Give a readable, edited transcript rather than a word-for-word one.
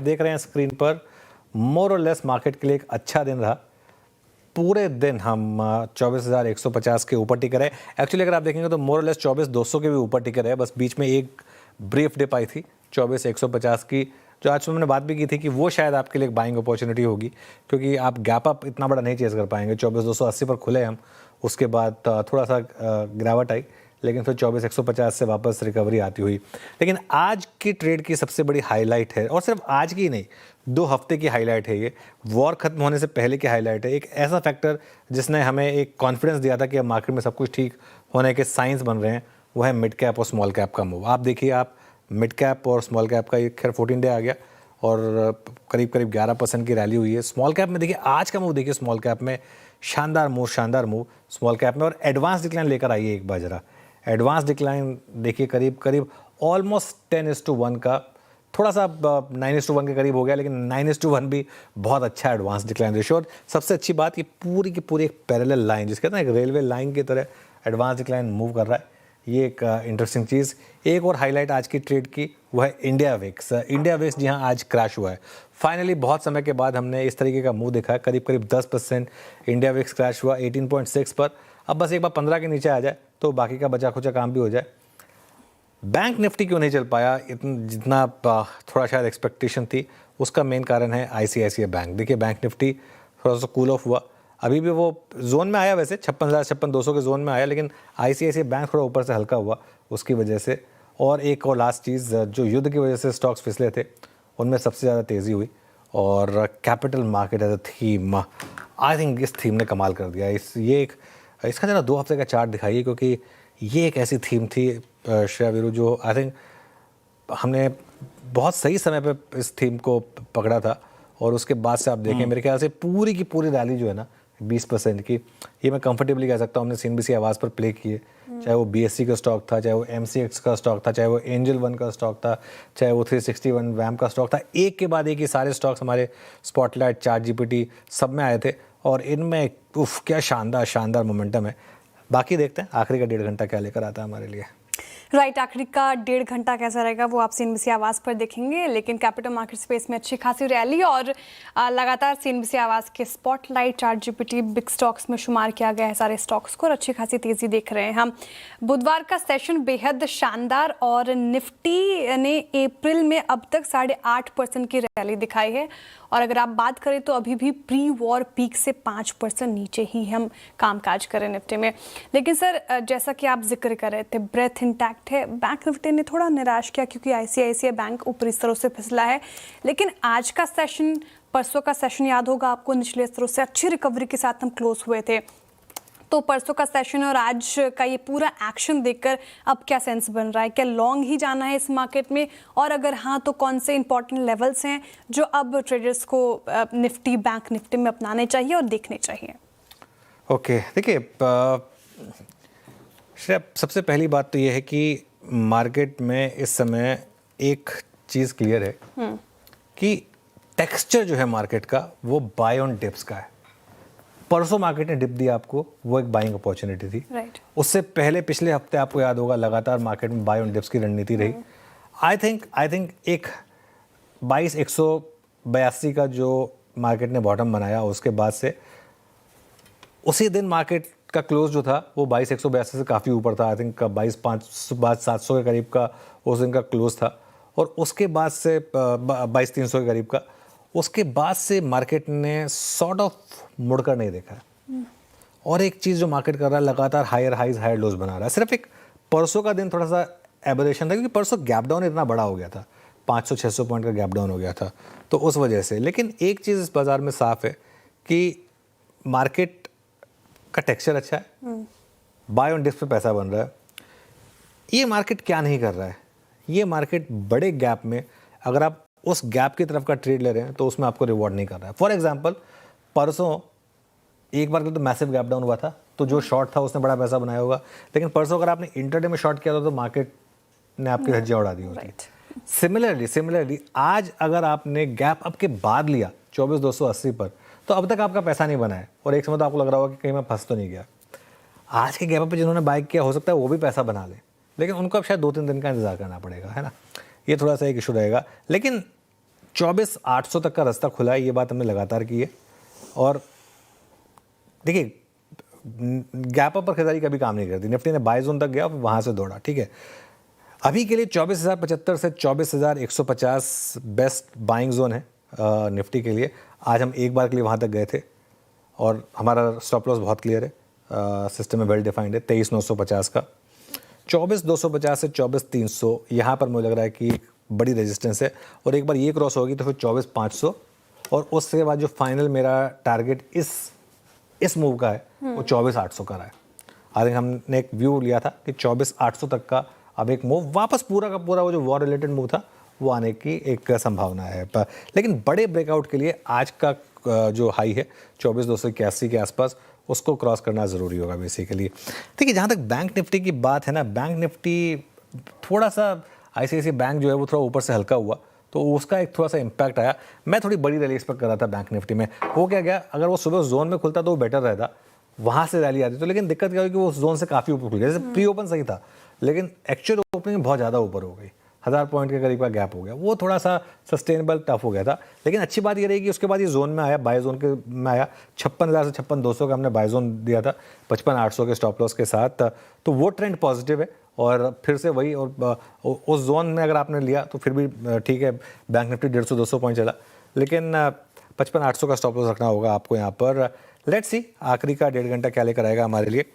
देख रहे हैं स्क्रीन पर, मोर और लेस मार्केट के लिए एक अच्छा दिन रहा। पूरे दिन हम 24,150 के ऊपर टिके रहे। एक्चुअली अगर आप देखेंगे तो मोर और लेस 24,200 के भी ऊपर टिके रहे, बस बीच में एक ब्रीफ डिप आई थी 24,150 की, जो आज मैंने बात भी की थी कि वो शायद आपके लिए एक बाइंग अपॉर्चुनिटी होगी, क्योंकि आप गैप अप इतना बड़ा नहीं चेज कर पाएंगे। 24,280 पर खुले हम, उसके बाद थोड़ा सा गिरावट आई, लेकिन फिर 24,150 से वापस रिकवरी आती हुई। लेकिन आज की ट्रेड की सबसे बड़ी हाईलाइट है, और सिर्फ आज की नहीं, 2 हफ्ते की हाईलाइट है, ये वॉर खत्म होने से पहले की हाईलाइट है। एक ऐसा फैक्टर जिसने हमें एक कॉन्फिडेंस दिया था कि अब मार्केट में सब कुछ ठीक होने के साइंस बन रहे हैं, वो है मिड कैप और स्मॉल कैप का मूव। आप देखिए, आप मिड कैप और स्मॉल कैप का खैर 14 डे आ गया और करीब करीब 11% की रैली हुई है। स्मॉल कैप में देखिए आज का मूव, देखिए स्मॉल कैप में शानदार मूव स्मॉल कैप में। और एडवांस डिक्लाइन लेकर आइए एक बार जरा, एडवांस डिक्लाइन देखिए करीब करीब ऑलमोस्ट 10:1 का, थोड़ा सा 9:1 के करीब हो गया, लेकिन 9:1 भी बहुत अच्छा एडवांस डिक्लाइन रेशियो। और सबसे अच्छी बात, ये पूरी की पूरी एक पैरेलल लाइन, जिसके कहते हैं एक रेलवे लाइन की तरह एडवांस डिक्लाइन मूव कर रहा है। ये एक इंटरेस्टिंग चीज़। एक और हाईलाइट आज की ट्रेड की, वो है इंडिया विक्स। इंडिया विक्स जी हाँ आज क्रैश हुआ है फाइनली। बहुत समय के बाद हमने इस तरीके का मूव देखा है, करीब करीब 10% इंडिया विक्स क्रैश हुआ 18.6 पर। अब बस एक बार 15 के नीचे आ जाए तो बाकी का बचा खुचा काम भी हो जाए। बैंक निफ्टी क्यों नहीं चल पाया जितना थोड़ा शायद एक्सपेक्टेशन थी, उसका मेन कारण है आईसीआईसीआई बैंक। देखिए बैंक निफ्टी थोड़ा सा कूल ऑफ हुआ, अभी भी वो जोन में आया, वैसे 56,000-56,200 के जोन में आया, लेकिन आईसीआईसीआई बैंक थोड़ा ऊपर से हल्का हुआ उसकी वजह से। और एक और लास्ट चीज़, जो युद्ध की वजह से स्टॉक्स फिसले थे उनमें सबसे ज़्यादा तेज़ी हुई। और capital market as a theme, I think इस थीम ने कमाल कर दिया। इसका जरा 2 हफ्ते का चार्ट दिखाइए, क्योंकि ये एक ऐसी थीम थी श्रेया वीरू, जो आई थिंक हमने बहुत सही समय पे इस थीम को पकड़ा था। और उसके बाद से आप देखें, मेरे ख्याल से पूरी की पूरी रैली जो है ना 20% की, ये मैं कंफर्टेबली कह सकता हूँ हमने सीएनबीसी आवाज़ पर प्ले किए। चाहे वो बीएससी का स्टॉक था, चाहे वो एमसीएक्स का स्टॉक था, चाहे वो एंजल वन का स्टॉक था, चाहे वो 361 वैम का स्टॉक था, एक के बाद एक ही सारे स्टॉक्स हमारे स्पॉटलाइट, चार्ट जीपीटी सब में आए थे। और इनमें उफ क्या शानदार मोमेंटम है। बाकी देखते हैं आखिरी का 1.5 घंटा क्या लेकर आता है हमारे लिए। राइट, आखिरी का 1.5 घंटा कैसा रहेगा वो आप सीएनबीसी आवाज़ पर देखेंगे। लेकिन कैपिटल मार्केट स्पेस में अच्छी खासी रैली और लगातार सीएनबीसी आवाज़ के spotlight, chart GPT big stocks में शुमार किया गया है सारे स्टॉक्स को, और अच्छी खासी तेज़ी देख रहे हैं हम। बुधवार का सेशन बेहद शानदार, और निफ्टी ने अप्रैल में अब तक 8.5% की रैली दिखाई है। और अगर आप बात करें तो अभी भी प्री वॉर पीक से 5% नीचे ही हम कामकाज करें निफ्टी में। लेकिन सर, जैसा कि आप जिक्र कर रहे थे, ब्रेथ इंटैक्ट है। बैंक निफ्टी ने थोड़ा निराश किया क्योंकि आईसीआईसीआई बैंक ऊपरी स्तरों से फिसला है। लेकिन आज का सेशन, परसों का सेशन याद होगा आपको, निचले स्तरों से अच्छी रिकवरी के साथ हम क्लोज हुए थे। तो परसों का सेशन और आज का ये पूरा एक्शन देखकर अब क्या सेंस बन रहा है? क्या लॉन्ग ही जाना है इस मार्केट में? और अगर हाँ, तो कौन से इंपॉर्टेंट लेवल्स हैं जो अब ट्रेडर्स को निफ्टी, बैंक निफ्टी में अपनाने चाहिए और देखने चाहिए? ओके, देखिए श्रेया, सबसे पहली बात तो ये है कि मार्केट में इस समय एक चीज़ क्लियर है कि टेक्सचर जो है मार्केट का वो बाय ऑन डिप्स का है। परसों मार्केट ने डिप दिया आपको, वो एक बाइंग अपॉर्चुनिटी थी। उससे पहले पिछले हफ्ते आपको याद होगा लगातार मार्केट में बाय ऑन डिप्स की रणनीति रही। आई थिंक एक 22,182 का जो मार्केट ने बॉटम बनाया, उसके बाद से उसी दिन मार्केट का क्लोज जो था वो 22,182 से काफ़ी ऊपर था। आई थिंक 22,700 के करीब का उस दिन का क्लोज था। और उसके बाद से 22,300 के करीब का, उसके बाद से मार्केट ने सॉर्ट ऑफ मुड़कर नहीं देखा है। और एक चीज़ जो मार्केट कर रहा है, लगातार हायर हाइज हायर लोज बना रहा है। सिर्फ एक परसों का दिन थोड़ा सा एबरेशन था, क्योंकि परसों गैप डाउन इतना बड़ा हो गया था, 500-600 पॉइंट का गैप डाउन हो गया था, तो उस वजह से। लेकिन एक चीज़ इस बाज़ार में साफ है कि मार्केट का टेक्सचर अच्छा है, बाय ऑन डिप्स पे पैसा बन रहा है। ये मार्केट क्या नहीं कर रहा है, ये मार्केट बड़े गैप में अगर आप उस गैप की तरफ का ट्रेड ले रहे हैं तो उसमें आपको रिवॉर्ड नहीं कर रहा है। फॉर एग्जांपल, परसों एक बार तो मैसिव गैप डाउन हुआ था, तो जो शॉर्ट था उसने बड़ा पैसा बनाया होगा। लेकिन परसों अगर आपने इंटरडे में शॉर्ट किया था तो मार्केट ने आपकी धज्जियां उड़ा दी होती। सिमिलरली आज अगर आपने गैप अप के बाद लिया 24,280 पर, तो अब तक आपका पैसा नहीं बना है और एक समय तो आपको लग रहा होगा कि कहीं मैं फंस तो नहीं गया। आज के गैप अप पे जिन्होंने बाय किया, हो सकता है वो भी पैसा बना ले, लेकिन उनको अब शायद 2-3 दिन का इंतजार करना पड़ेगा, है ना। ये थोड़ा सा एक इशू रहेगा। लेकिन 24,800 तक का रास्ता खुला है, ये बात हमने लगातार की है। और देखिए गैप अप पर खरीदारी कभी काम नहीं करती। निफ्टी ने बाय जोन तक गया, वहाँ से दौड़ा, ठीक है। अभी के लिए 24,075 से 24,150 बेस्ट बाइंग जोन है निफ्टी के लिए। आज हम एक बार के लिए वहाँ तक गए थे और हमारा स्टॉप लॉस बहुत क्लियर है, सिस्टम में वेल डिफाइंड है 23,950 का। 24,250 से 24,300 यहाँ पर मुझे लग रहा है कि बड़ी रेजिस्टेंस है, और एक बार ये क्रॉस होगी तो फिर 24,500, और उसके बाद जो फाइनल मेरा टारगेट इस मूव का है वो 24,800 का रहा है। आई थिंक हमने एक व्यू लिया था कि 24,800 तक का अब एक मूव वापस पूरा का पूरा वो जो वॉर रिलेटेड मूव था वो आने की एक संभावना है। लेकिन बड़े ब्रेकआउट के लिए आज का जो हाई है 24,281 के आसपास, उसको क्रॉस करना ज़रूरी होगा बेसिकली। देखिए जहाँ तक बैंक निफ्टी की बात है ना, बैंक निफ्टी थोड़ा सा ICICI बैंक जो है वो थोड़ा ऊपर से हल्का हुआ, तो उसका एक थोड़ा सा इम्पैक्ट आया। मैं थोड़ी बड़ी रैली एक्सपेक्ट कर रहा था बैंक निफ्टी में। हो क्या गया, अगर वो सुबह जोन में खुलता तो वो बेटर रहता, वहाँ से रैली आती तो। लेकिन दिक्कत क्या हुई कि वो जोन से काफ़ी ऊपर खुल गया। जैसे प्री ओपन सही था, लेकिन एक्चुअल ओपनिंग बहुत ज़्यादा ऊपर हो गई, 1000 पॉइंट के करीब का गैप हो गया, वो थोड़ा सा सस्टेनेबल टफ हो गया था। लेकिन अच्छी बात ये रही कि उसके बाद ये जोन में आया, बाय जोन के में आया। 56,000 से 56,200 का हमने बाय जोन दिया था 55,800 के स्टॉप लॉस के साथ, तो वो ट्रेंड पॉजिटिव है। और फिर से वही, और उस जोन में अगर आपने लिया तो फिर भी ठीक है। बैंक निफ्टी 150-200 पॉइंट चला, लेकिन 55,800 का स्टॉप लॉस रखना होगा आपको यहाँ पर। लेट्स सी आखिरी का 1.5 घंटा क्या लेकर आएगा हमारे लिए।